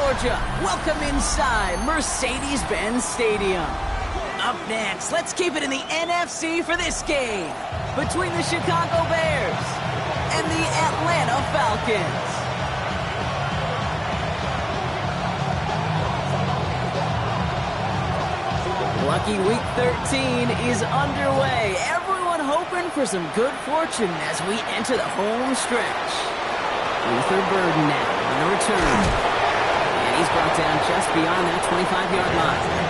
Georgia. Welcome inside Mercedes-Benz Stadium. Up next, let's keep it in the NFC for this game between the Chicago Bears and the Atlanta Falcons. Lucky Week 13 is underway. Everyone hoping for some good fortune as we enter the home stretch. Luther Burden now on the return. And he's brought down just beyond that 25-yard line.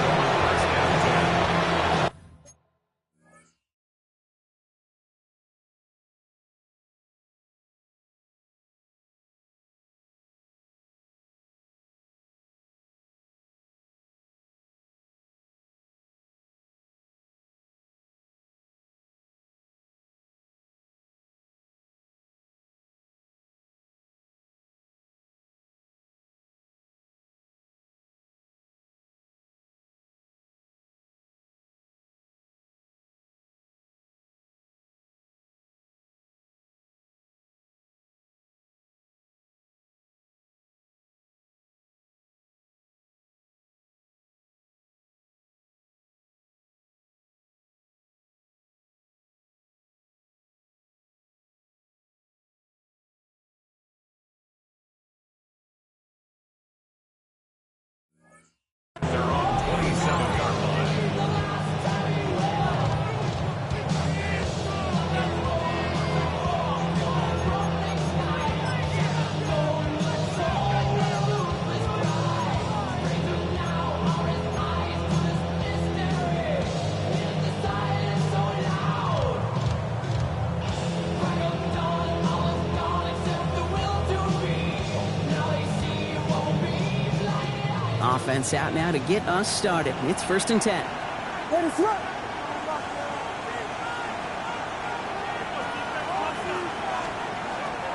Offense out now to get us started. It's 1st and 10.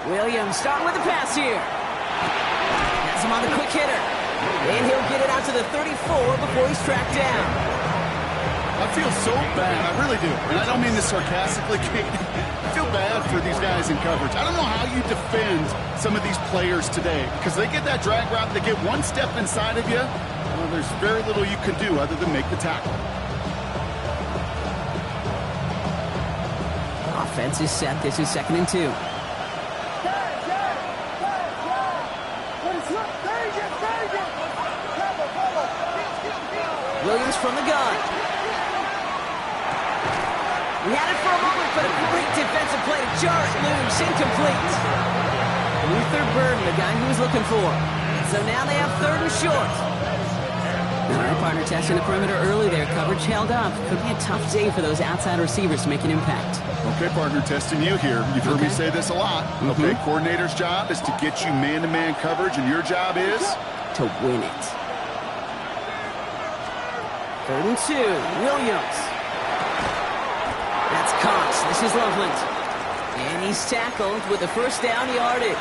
Williams starting with the pass here. Has him on the quick hitter. And he'll get it out to the 34 before he's tracked down. I feel so bad. I really do. And I don't mean this sarcastically. I feel bad for these guys in coverage. I don't know how you defend some of these players today because they get that drag route, they get one step inside of you. Well, there's very little you can do other than make the tackle. Offense is set. This is 2nd and 2. Williams from the gun. We had it for a moment, but a great defensive play to jar it loose. Incomplete. Luther Burden, the guy he was looking for. So now they have 3rd and short. All right, partner, testing the perimeter early there. Coverage held up. Could be a tough day for those outside receivers to make an impact. Okay, partner, testing you here. You've heard me say this a lot. Okay, coordinator's job is to get you man-to-man coverage, and your job is? To win it. 3rd and 2. Williams. That's Cox. This is Loveland. And he's tackled with the 1st down yardage.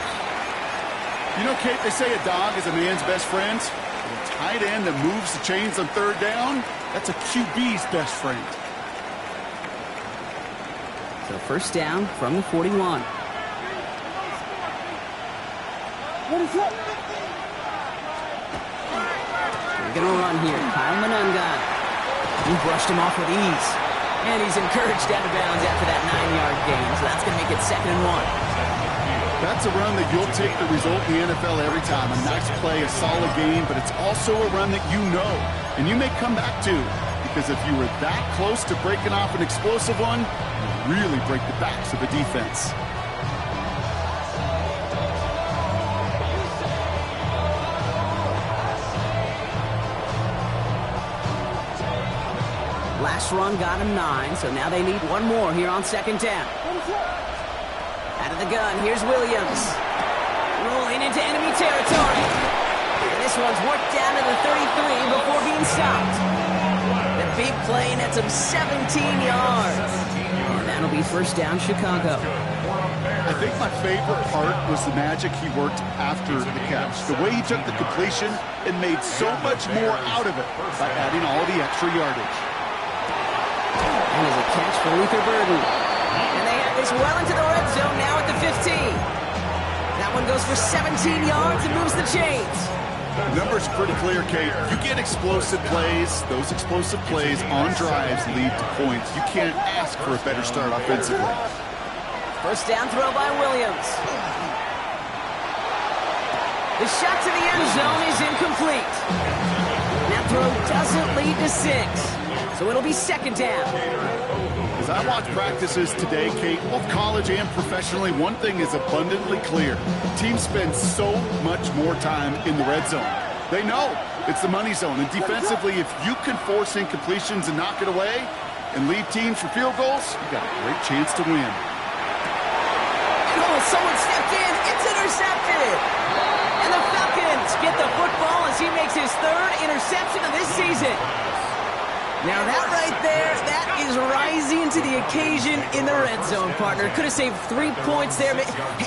You know, Kate, they say a dog is a man's best friend. A tight end that moves the chains on 3rd down, that's a QB's best friend. So 1st down from the 41. We're going to run here. Kyle Manunga. He brushed him off with ease. And he's encouraged out of bounds after that 9-yard gain. So that's going to make it 2nd and 1. That's a run that you'll take the result in the NFL every time. A nice play, a solid game, but it's also a run that you know. And you may come back to. Because if you were that close to breaking off an explosive one, you really break the backs of the defense. Last run got him 9, so now they need one more here on 2nd down. Out of the gun, here's Williams. Rolling into enemy territory. And this one's worked down to the 33 before being stopped. The big play nets him 17 yards. And that'll be 1st down Chicago. I think my favorite part was the magic he worked after the catch. The way he took the completion and made so much more out of it by adding all the extra yardage. And there's a catch for Luther Burden. And they have this well into the red zone now at the 15. That one goes for 17 yards and moves the chains. The numbers are pretty clear, Kate. You get explosive plays. Those explosive plays on drives lead to points. You can't ask for a better start offensively. First down throw by Williams. The shot to the end zone is incomplete. That throw doesn't lead to 6. So it'll be second down. As I watch practices today, Kate, both college and professionally, one thing is abundantly clear. Teams spend so much more time in the red zone. They know it's the money zone. And defensively, if you can force incompletions and knock it away and lead teams for field goals, you've got a great chance to win. Oh, someone stepped in. It's intercepted. And the Falcons get the football as he makes his 3rd interception of this season. Now that right there, that is rising to the occasion in the red zone, partner. Could have saved 3 points there,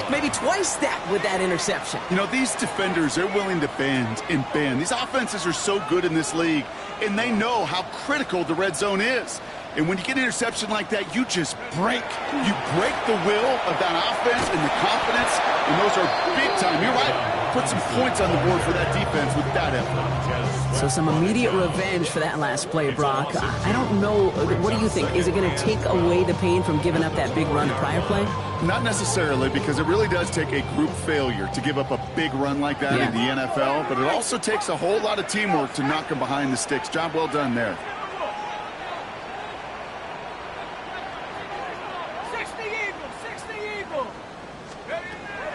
maybe twice that with that interception. You know, these defenders, they're willing to bend and bend. These offenses are so good in this league, and they know how critical the red zone is. And when you get an interception like that, you just break. You break the will of that offense and the confidence, and those are big time. You're right. Put some points on the board for that defense with that effort. So some immediate revenge for that last play, Brock. I don't know. What do you think? Is it going to take away the pain from giving up that big run the prior play? Not necessarily, because it really does take a group failure to give up a big run like that in the NFL, but it also takes a whole lot of teamwork to knock them behind the sticks. Job well done there.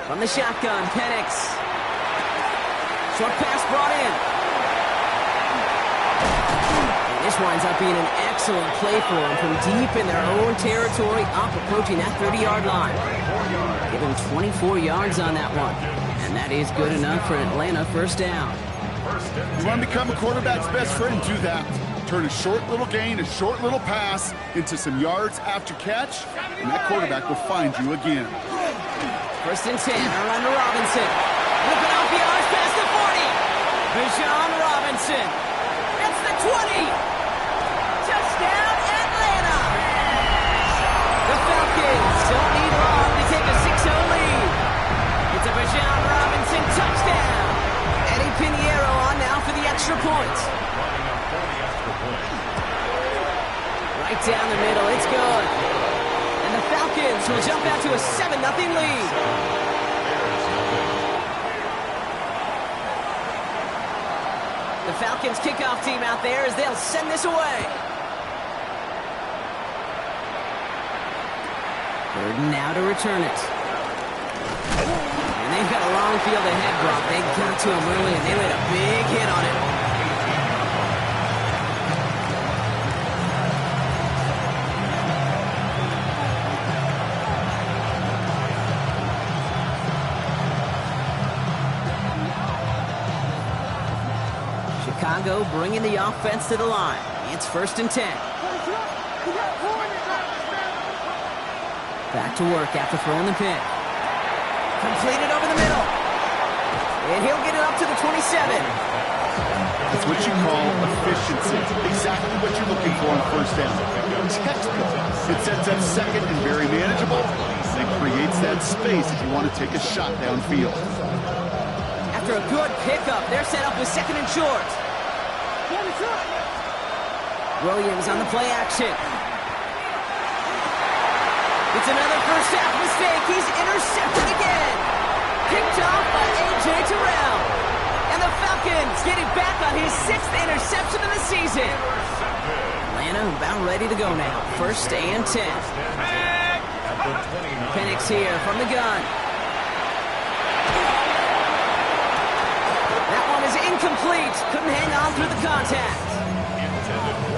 From the shotgun, Penix. Short pass brought in. And this winds up being an excellent play for them from deep in their own territory, up approaching that 30-yard line. Give him 24 yards on that one. And that is good enough for Atlanta first down. You want to become a quarterback's best friend, do that. Turn a short little gain, a short little pass into some yards after catch, and that quarterback will find you again. First and 10, around to Robinson. Whipping out the yards past the 40. Bijan Robinson. That's the 20. Touchdown, Atlanta. The Falcons don't need long to take a 6-0 lead. It's a Bijan Robinson touchdown. Eddie Pinheiro on now for the extra point. Right down the middle, it's good. And the Falcons will jump out to a 7-0 lead. The Falcons kickoff team out there as they'll send this away. Burden now to return it. And they've got a long field ahead, Brock. They got to him early and they laid a big hit on it. Chicago bringing the offense to the line. It's first and 10. Back to work after throwing the pick. Completed over the middle. And he'll get it up to the 27. It's what you call efficiency. Exactly what you're looking for on first down. Textbook. It sets up second and very manageable. It creates that space if you want to take a shot downfield. After a good pickup, they're set up with second and short. Williams on the play action. It's another first half mistake. He's intercepted again. Picked off by A.J. Terrell. And the Falcons getting back on his 6th interception of the season. Atlanta about ready to go now. First and 10. Penix here from the gun. That one is incomplete. Couldn't hang on through the contact.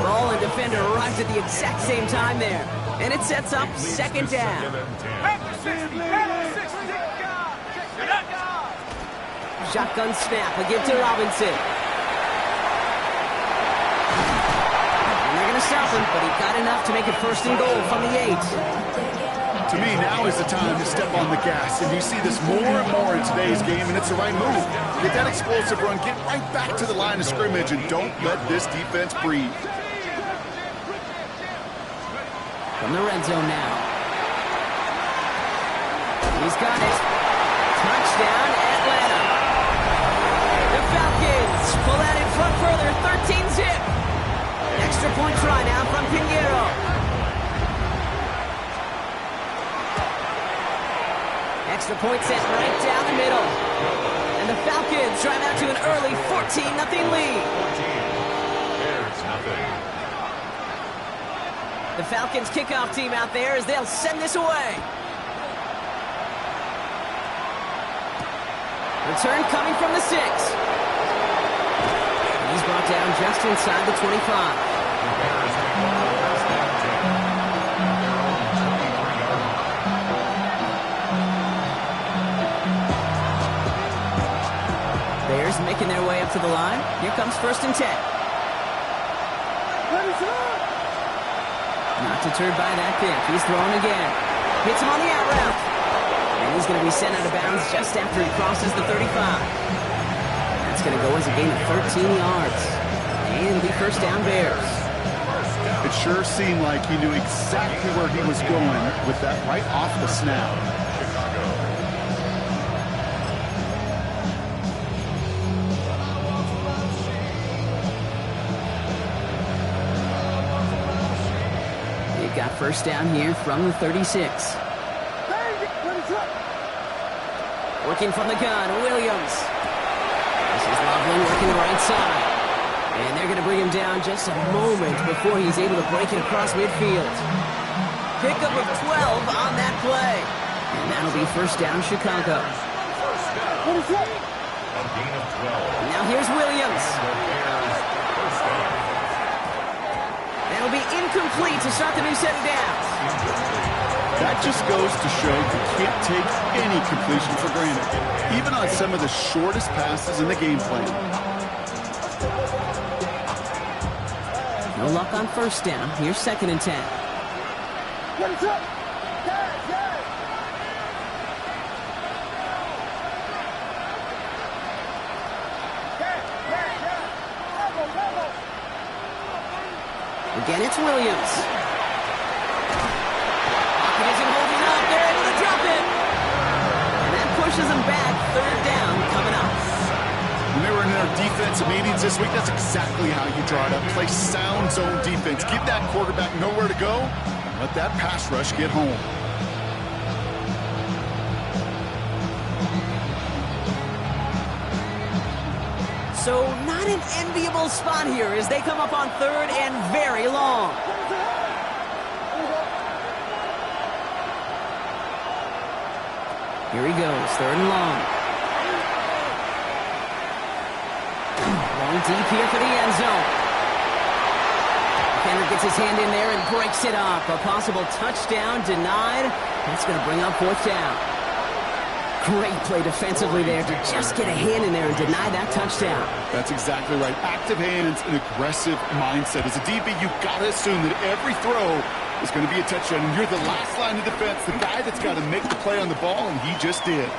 Ball and defender arrived at the exact same time there. And it sets up second down. Shotgun snap. A give to Robinson. And they're going to stop him, but he got enough to make it first and goal from the 8. To me, now is the time to step on the gas. And you see this more and more in today's game, and it's the right move. Get that explosive run. Get right back to the line of scrimmage, and don't let this defense breathe. From the red zone now. He's got it. Touchdown, Atlanta. The Falcons extra point try now from Pinheiro. Extra point set right down the middle. And the Falcons drive out to an early 14-0 lead. The Falcons kickoff team out there as they'll send this away. Return coming from the 6. He's brought down just inside the 25. Bears making their way up to the line. Here comes 1st and 10. Not deterred by that pick. He's throwing again. Hits him on the out route. And he's going to be sent out of bounds just after he crosses the 35. That's going to go as a gain of 13 yards. And it'll be 1st down Bears. It sure seemed like he knew exactly where he was going with that right off the snap. They've got 1st down here from the 36. Working from the gun, Williams. This is Loveland working the right side. And they're going to bring him down just a moment before he's able to break it across midfield. Pickup of 12 on that play. And that'll be 1st down Chicago. Now here's Williams. That'll be incomplete to start the new set of downs. That just goes to show you can't take any completion for granted, even on some of the shortest passes in the game plan. No luck on 1st down. Here's 2nd and 10. Again, it's Williams. Pocket isn't holding up. They're able to drop it. And that pushes them back. 3rd down coming up. When they were in their defensive meetings this week, that's exactly how you draw it up. Play sound zone defense. Give that quarterback nowhere to go. Let that pass rush get home. So not an enviable spot here as they come up on 3rd and very long. Here he goes, 3rd and long. Long deep here for the end zone. Kendrick gets his hand in there and breaks it up. A possible touchdown denied. That's going to bring up 4th down. Great play defensively there to just get a hand in there and deny that touchdown. That's exactly right. Active hands and aggressive mindset. As a DB, you've got to assume that every throw is going to be a touchdown. And you're the last line of defense, the guy that's got to make the play on the ball, and he just did.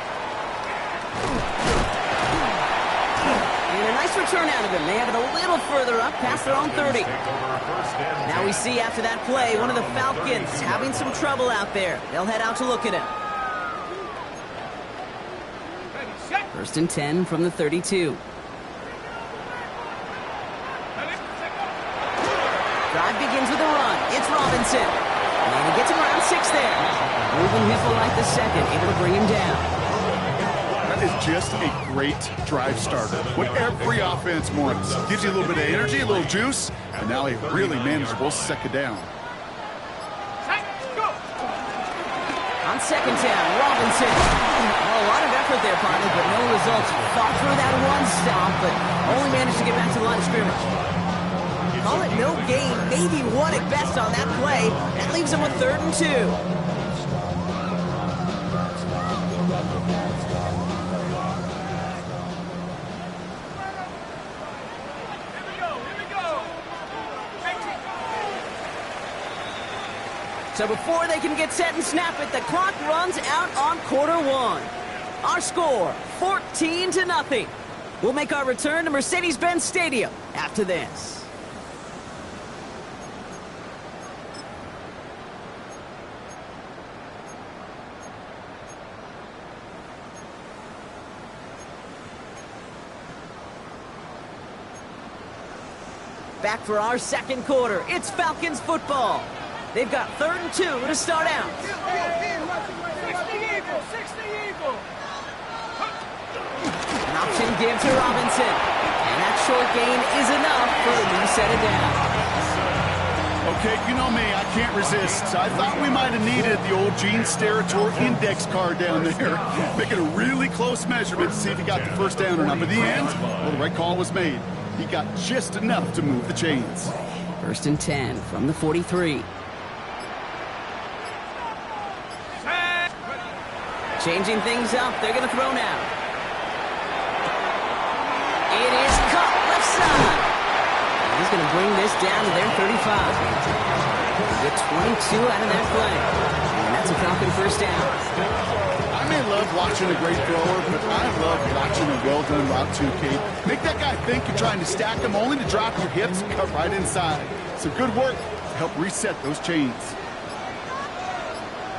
And a nice return out of him. They have it a little further up past their own 30. Now we see after that play, one of the Falcons having some trouble out there. They'll head out to look at him. 1st and 10 from the 32. Drive begins with a run. It's Robinson. And he gets him around 6 there. Moving his like the 2nd, able to bring him down. That is just a great drive starter. What every offense wants. Gives you a little bit of energy, a little juice, and now a really manageable 2nd down. On 2nd down, Robinson. Oh, a lot of effort there, partner, but no results. Fought through that one stop, but only managed to get back to the line of scrimmage. Call it no gain, maybe one at best on that play. That leaves him with 3rd and 2. So before they can get set and snap it, the clock runs out on Q1. Our score, 14-0. We'll make our return to Mercedes-Benz Stadium after this. Back for our second quarter. It's Falcons football. They've got 3rd and 2 to start out. 60 Eagle. An option give to Robinson. And that short gain is enough for a reset it down. Okay, you know me, I can't resist. I thought we might have needed the old Gene Steratore index card down there. Making a really close measurement to see if he got the first down or not. But in the end, well, the right call was made. He got just enough to move the chains. 1st and 10 from the 43. Changing things up. They're going to throw now. It is caught left side. He's going to bring this down to their 35. Get 22 out of that play. And that's a Falcon first down. I may love watching a great thrower, but I love watching a well-done route too, Kate. Make that guy think you're trying to stack him only to drop your hips and cut right inside. So good work to help reset those chains.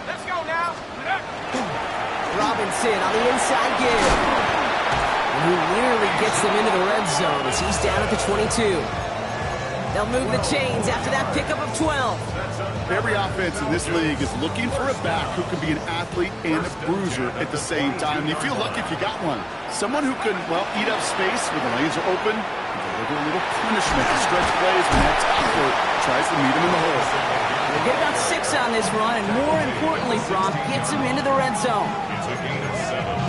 Let's go now. Robinson on the inside give. And he nearly gets them into the red zone as he's down at the 22. They'll move the chains after that pickup of 12. Every offense in this league is looking for a back who can be an athlete and a bruiser at the same time. You feel lucky if you got one. Someone who can, well, eat up space when the lanes are open and deliver a little punishment to stretch plays when that tackler tries to meet him in the hole. They get about 6 on this run, and more importantly, Brock gets him into the red zone.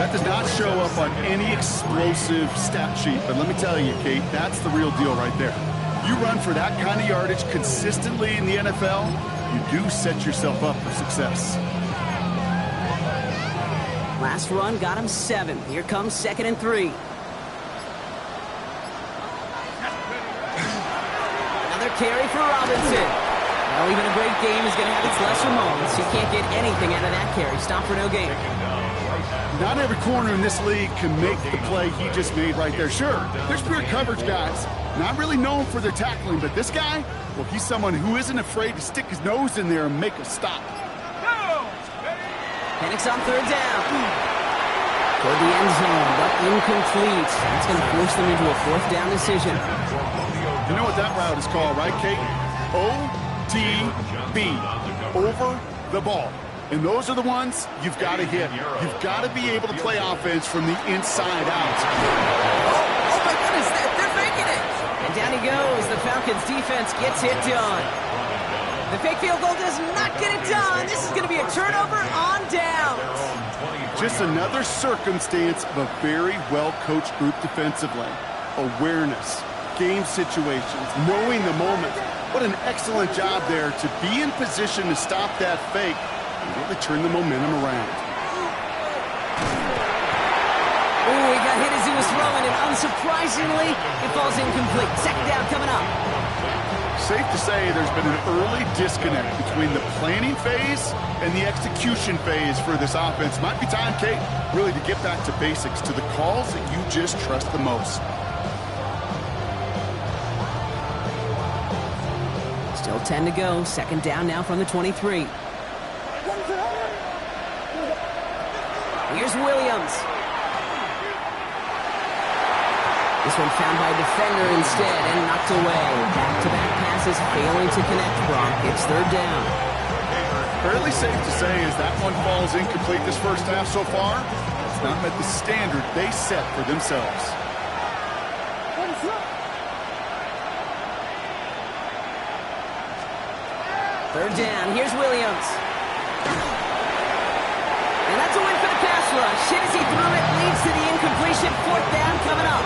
That does not show up on any explosive stat sheet, but let me tell you, Kate, that's the real deal right there. You run for that kind of yardage consistently in the NFL, you do set yourself up for success. Last run got him 7. Here comes 2nd and 3. Another carry for Robinson. Well, even a great game is going to have its lesser moments. You can't get anything out of that carry. Stop for no gain. Not every corner in this league can make the play he just made right there. Sure, there's pure coverage guys. Not really known for their tackling, but this guy, well, he's someone who isn't afraid to stick his nose in there and make a stop. Penix on 3rd down. Toward the end zone, but incomplete. That's going to force them into a 4th down decision. You know what that route is called, right, Kate? OTB, over the ball. And those are the ones you've got to hit. You've got to be able to play offense from the inside out. Oh my goodness, they're making it. And down he goes. The Falcons defense gets it done. The fake field goal does not get it done. This is going to be a turnover on downs. Just another circumstance of a very well-coached group defensively. Awareness, game situations, knowing the moment. What an excellent job there to be in position to stop that fake and really turn the momentum around. Oh, he got hit as he was throwing, and unsurprisingly, it falls incomplete. 2nd down coming up. Safe to say there's been an early disconnect between the planning phase and the execution phase for this offense. Might be time, Kate, really to get back to basics, to the calls that you just trust the most. Still 10 to go. 2nd down now from the 23. Here's Williams. This one found by a defender instead and knocked away. Back-to-back passes failing to connect, Brock. It's 3rd down. Fairly safe to say as that one falls incomplete this first half so far, it's not met the standard they set for themselves. Third down. Here's Williams. And that's a win for the pass rush. Hit as he threw it, leads to the incompletion. 4th down coming up.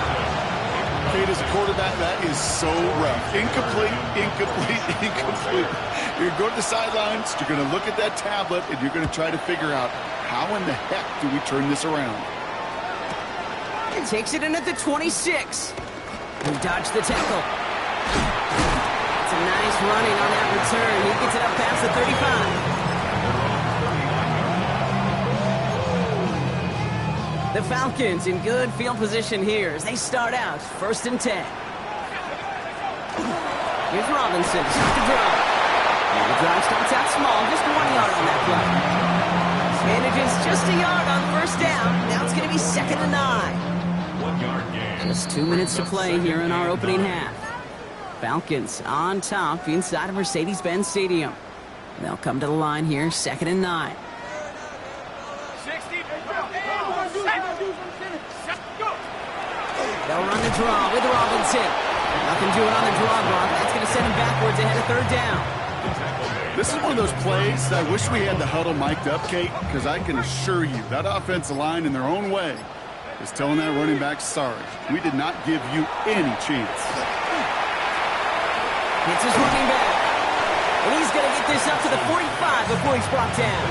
Kate, as a quarterback, that is so rough. Incomplete, incomplete, incomplete. You're going to the sidelines, you're going to look at that tablet, and you're going to try to figure out how in the heck do we turn this around. And takes it in at the 26. He dodged the tackle. It's a nice running on that return. He gets it up past the 35. The Falcons in good field position here as they start out 1st and 10. Here's Robinson, start to throw. And the drive starts out small, just 1 yard on that play. Manages just a yard on 1st down. Now it's going to be 2nd and 9. 1 yard gain. Just 2 minutes to play here in our opening half. Falcons on top inside of Mercedes-Benz Stadium. They'll come to the line here, 2nd and 9. They'll run the draw with Robinson. Nothing doing on the draw block. That's going to send him backwards ahead of 3rd down. This is one of those plays that I wish we had the huddle mic'd up, Kate, because I can assure you that offensive line in their own way is telling that running back, sorry, we did not give you any chance. It's his running back. And he's going to get this up to the 45 before he's brought down.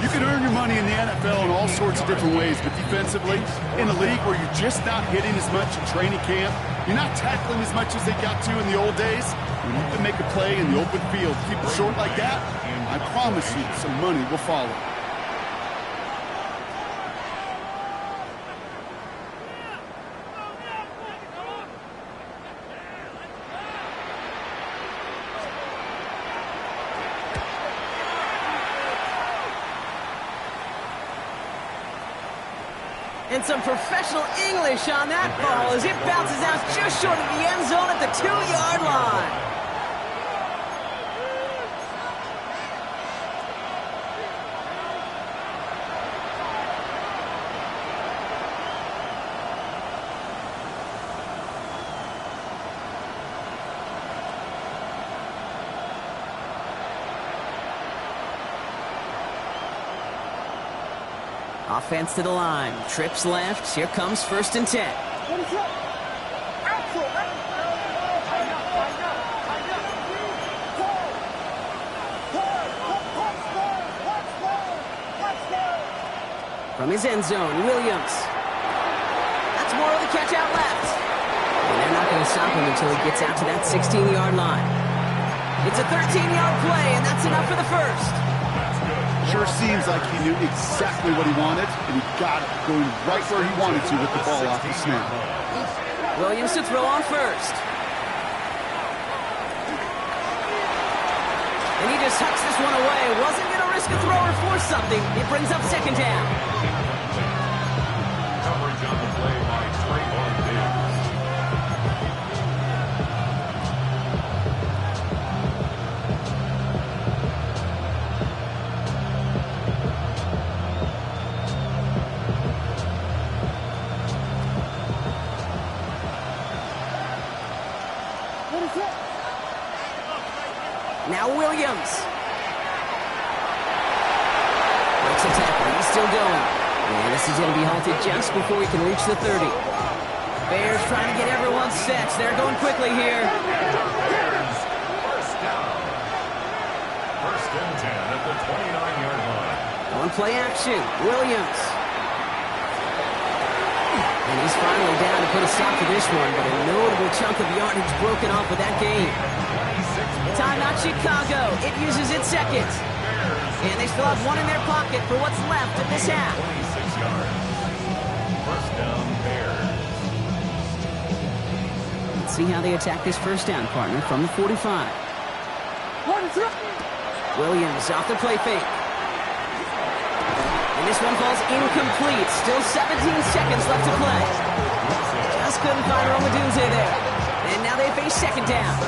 You can earn your money in the NFL in all sorts of different ways, but defensively, in a league where you're just not hitting as much in training camp, you're not tackling as much as they got to in the old days, when you can make a play in the open field, keep it short like that, I promise you some money will follow. And some professional English on that ball as it bounces out just short of the end zone at the 2-yard line. Offense to the line. Trips left. Here comes 1st and 10. From his end zone, Williams. That's more of the catch out left. And they're not going to stop him until he gets out to that 16-yard line. It's a 13-yard play, and that's enough for the first. Sure seems like he knew exactly what he wanted, and he got it, going right where he wanted to with the ball off the snap. Williams to throw on 1st. And he just tucks this one away. Wasn't going to risk a throw or force something. It brings up 2nd down. Coverage on the play by Trayvon Diggs. Now Williams. Breaks a tackle. He's still going. And this is going to be halted just before he can reach the 30. Bears trying to get everyone set. They're going quickly here. First down. 1st and 10 at the 29-yard line. On play action. Williams. And he's finally down to put a stop to this one, but a notable chunk of yardage broken off with that game. Timeout Chicago. It uses its 2nd. And they still have one in their pocket for what's left of this half. 26 yards. First down, Bears. Let's see how they attack this 1st down, partner, from the 45. Williams off the play fake. And this one falls incomplete. Still 17 seconds left to play. Just couldn't find Romadunze there. And now they face 2nd down.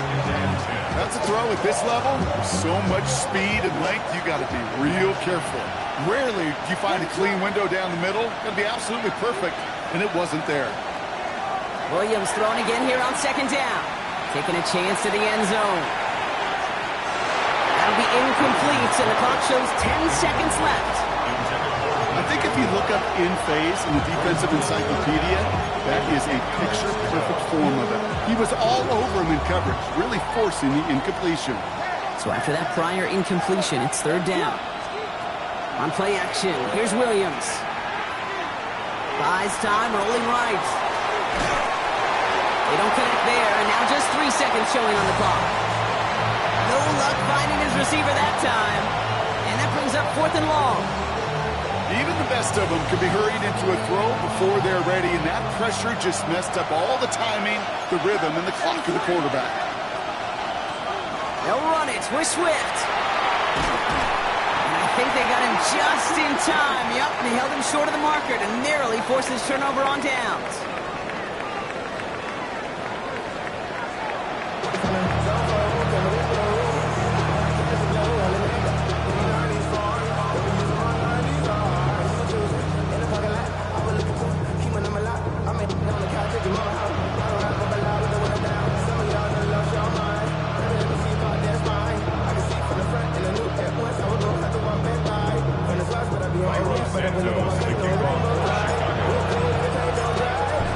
That's a throw at this level. So much speed and length, you got to be real careful. Rarely do you find a clean window down the middle. Got to be absolutely perfect, and it wasn't there. Williams throwing again here on 2nd down. Taking a chance to the end zone. That'll be incomplete, and the clock shows 10 seconds left. I think if you look up in phase in the defensive encyclopedia, that is a picture-perfect form of it. He was all over him in coverage, really forcing the incompletion. So after that prior incompletion, it's 3rd down. On play action, here's Williams. Buys time, rolling right. They don't connect there, and now just 3 seconds showing on the clock. No luck finding his receiver that time. And that brings up 4th and long. Even the best of them can be hurried into a throw before they're ready, and that pressure just messed up all the timing, the rhythm, and the clock of the quarterback. They'll run it with Swift. And I think they got him just in time. Yep, and they held him short of the marker to narrowly force his turnover on downs.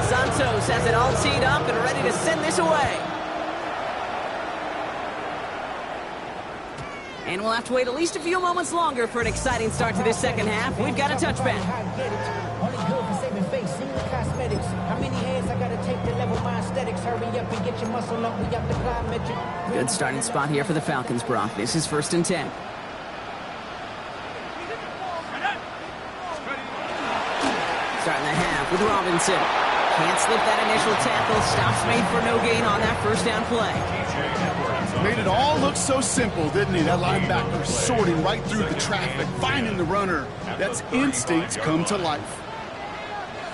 Santos has it all teed up and ready to send this away. And we'll have to wait at least a few moments longer for an exciting start to this second half. We've got a touchback. Only good for saving face, seen the cosmetics. How many hands I gotta take to level my aesthetics? Hurry up and get your muscle up, we got the plyometric. Good starting spot here for the Falcons, Brock. This is 1st and 10. Starting the half with Robinson. Can't slip that initial tackle. Stops made for no gain on that first down play. Made it all look so simple, didn't he? That linebacker sorting right through the traffic, finding the runner. That's instincts come to life.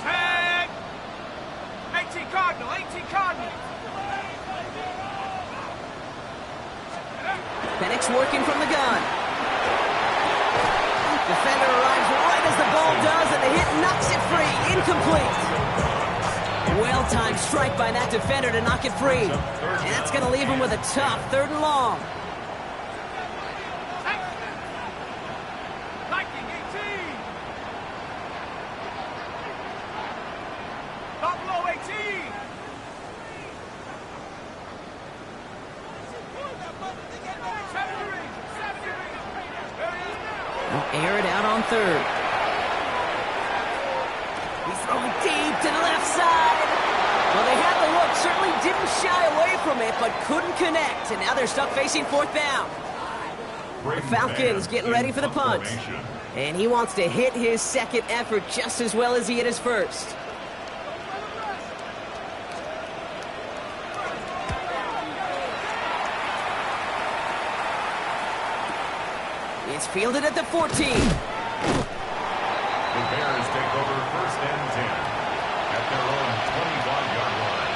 Tag! 18 Cardinal, 18 Cardinal. Penix working from the gun. Defender arrives right as the ball does, and the hit knocks it free. Incomplete. Well-timed strike by that defender to knock it free. And that's going to leave him with a tough 3rd and long. Viking 18. Buffalo 18. They'll air it out on 3rd. He's throwing deep to the left side. Well, they had the look, certainly didn't shy away from it, but couldn't connect. And now they're stuck facing 4th down. The Falcons getting ready for the punt. And he wants to hit his second effort just as well as he hit his first. It's fielded at the 14. The Bears take over 1st and 10 at their own 25-yard line.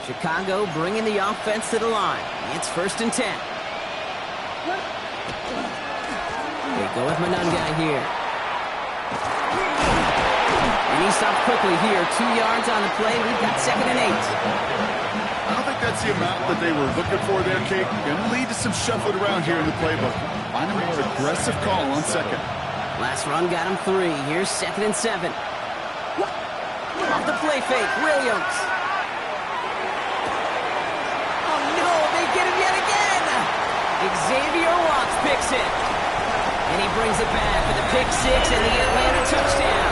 Chicago bringing the offense to the line. It's 1st and 10. They go with Manunga here. And he stops quickly here. 2 yards on the play. We've got 2nd and 8. I don't think that's the amount that they were looking for there, Kate. Going to lead to some shuffling around here in the playbook. Find a more aggressive call on 2nd. Last run got him 3. Here's 2nd and 7. Off the play fake, Williams. Get him yet again. Xavier Watts picks it. And he brings it back for the pick 6 and the Atlanta touchdown.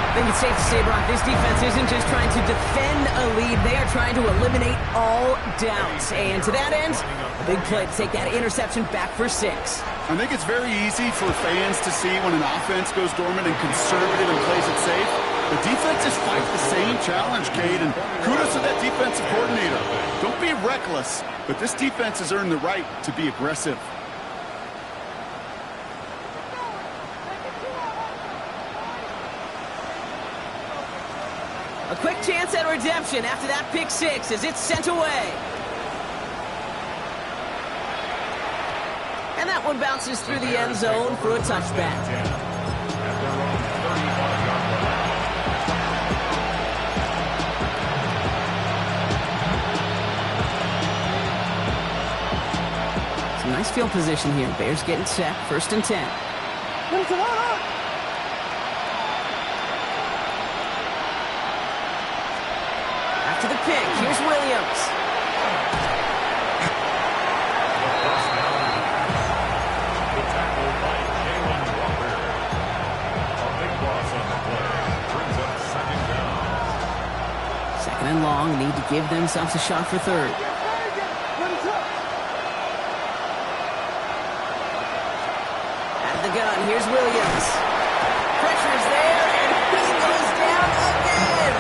I think it's safe to say, Brock, this defense isn't just trying to defend a lead. They are trying to eliminate all doubts. And to that end, a big play to take that interception back for 6. I think it's very easy for fans to see when an offense goes dormant and conservative and plays it safe. The defenses fight the same challenge, Cade, and kudos to that defensive coordinator. Don't be reckless, but this defense has earned the right to be aggressive. A quick chance at redemption after that pick 6 as it's sent away. And that one bounces through the end zone for a touchback. Nice field position here. Bears getting set. 1st and 10. After the pick, here's Williams. The tackle by Jalen Walker. A big loss on the play. Brings up 2nd down. 2nd and long. Need to give themselves a shot for 3rd. gun, here's Williams. Pressure's there, and he goes down again.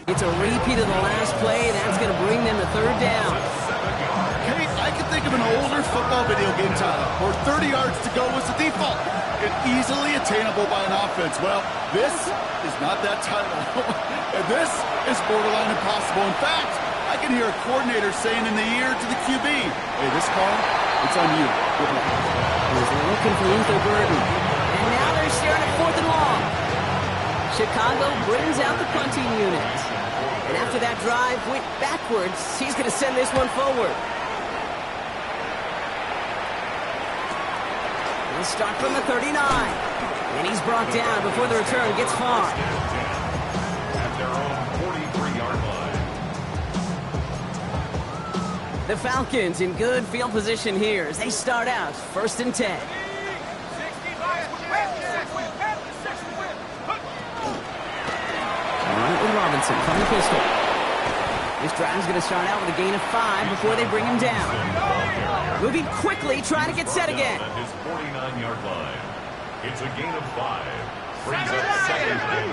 It's a repeat of the last play. That's going to bring them to third down. Hey, I can think of an older football video game title where 30 yards to go was the default and easily attainable by an offense. Well, this is not that title. And this is borderline impossible. In fact, I can hear a coordinator saying in the ear to the QB, hey, this call, it's on you. Good luck. They're looking for Luther Burden. And now they're staring at 4th and long. Chicago brings out the punting unit. And after that drive went backwards, he's going to send this one forward. He'll start from the 39. And he's brought down before the return gets far. At their own 43-yard line. The Falcons in good field position here as they start out 1st and 10. With Robinson from the pistol. This drive's going to start out with a gain of 5 before they bring him down. Moving quickly, trying to get set again. At his 49-yard line. It's a gain of 5. Brings up 2nd and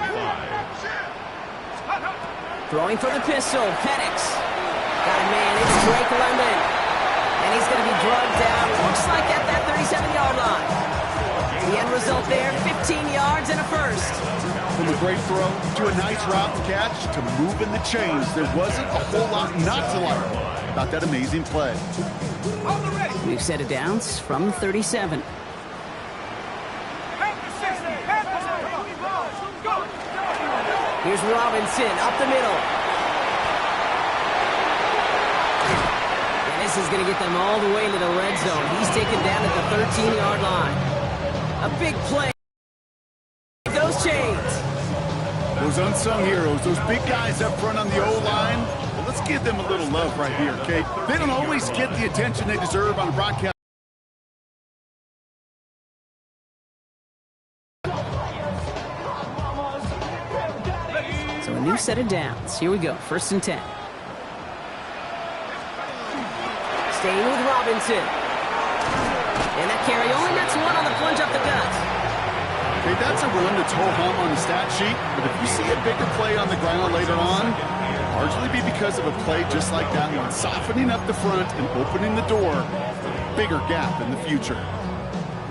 5. Throwing for the pistol, Penix. Got a man, it's Drake London. And he's going to be drugged down, looks like at that 37-yard line. The end result there, 15 yards and a first. From a great throw to a nice route catch to moving the chains, there wasn't a whole lot not to like about that amazing play. We've set it downs from 37. Here's Robinson up the middle. And this is going to get them all the way to the red zone. He's taken down at the 13-yard line. A big play. Those chains. Those unsung heroes, those big guys up front on the O-line, well, let's give them a little love right here, okay? They don't always get the attention they deserve on a broadcast. So a new set of downs. Here we go, 1st and 10. Staying with Robinson. And that carry only gets 1 on the plunge up the gut. Okay, that's a run that's ho-hum on the stat sheet, but if you see a bigger play on the ground later on, largely be because of a play just like that one, softening up the front and opening the door for a bigger gap in the future.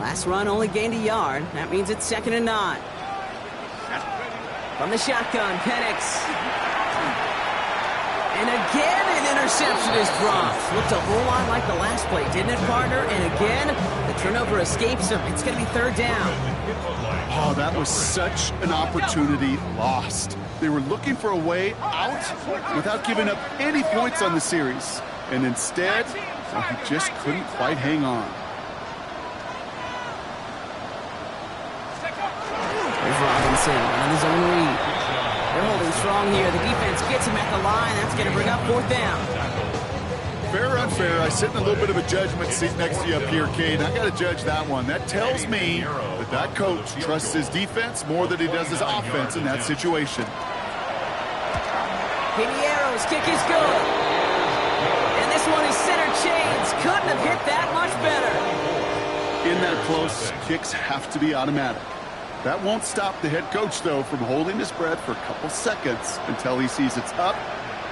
Last run only gained a yard. That means it's 2nd and 9. From the shotgun, Penix. And again, an interception is dropped. Looked a whole lot like the last play, didn't it, partner? And again, the turnover escapes him. It's going to be 3rd down. Oh, that was such an opportunity lost. They were looking for a way out without giving up any points on the series. And instead, well, he just couldn't quite hang on. There's Robinson on his own read. They're holding strong here. The defense gets him at the line. That's going to bring up 4th down. Fair or unfair, I sit in a little bit of a judgment seat next to you up here, Cade. I got to judge that one. That tells me that coach trusts his defense more than he does his offense in that situation. Pinheiro's kick is good. And this one is center chains. Couldn't have hit that much better. In that close, kicks have to be automatic. That won't stop the head coach, though, from holding his breath for a couple seconds until he sees it's up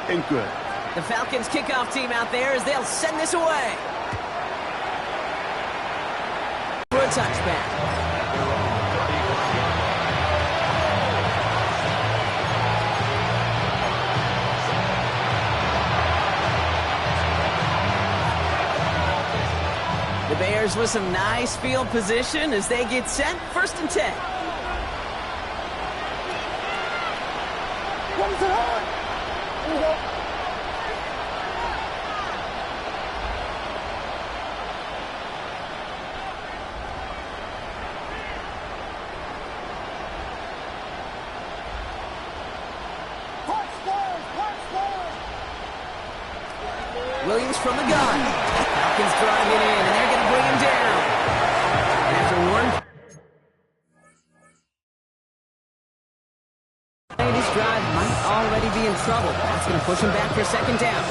and good. The Falcons kickoff team out there as they'll send this away. For a touchback. The Bears with some nice field position as they get set. 1st and 10. Williams from the gun. Falcons driving in, and they're going to bring him down. And after one... trouble. That's going to push him back for second down.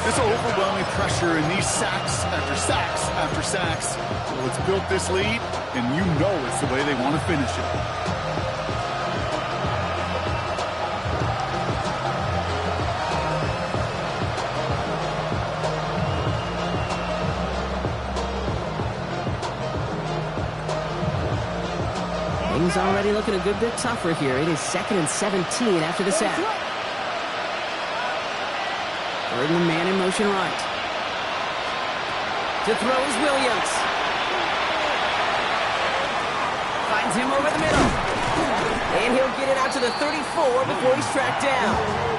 This overwhelming pressure and these sacks after sacks after sacks. Well, it's built this lead, and you know it's the way they want to finish it. Things already looking a good bit tougher here. It is 2nd and 17 after the sack. Third and the man in motion right. To throw is Williams. Finds him over the middle. And he'll get it out to the 34 before he's tracked down.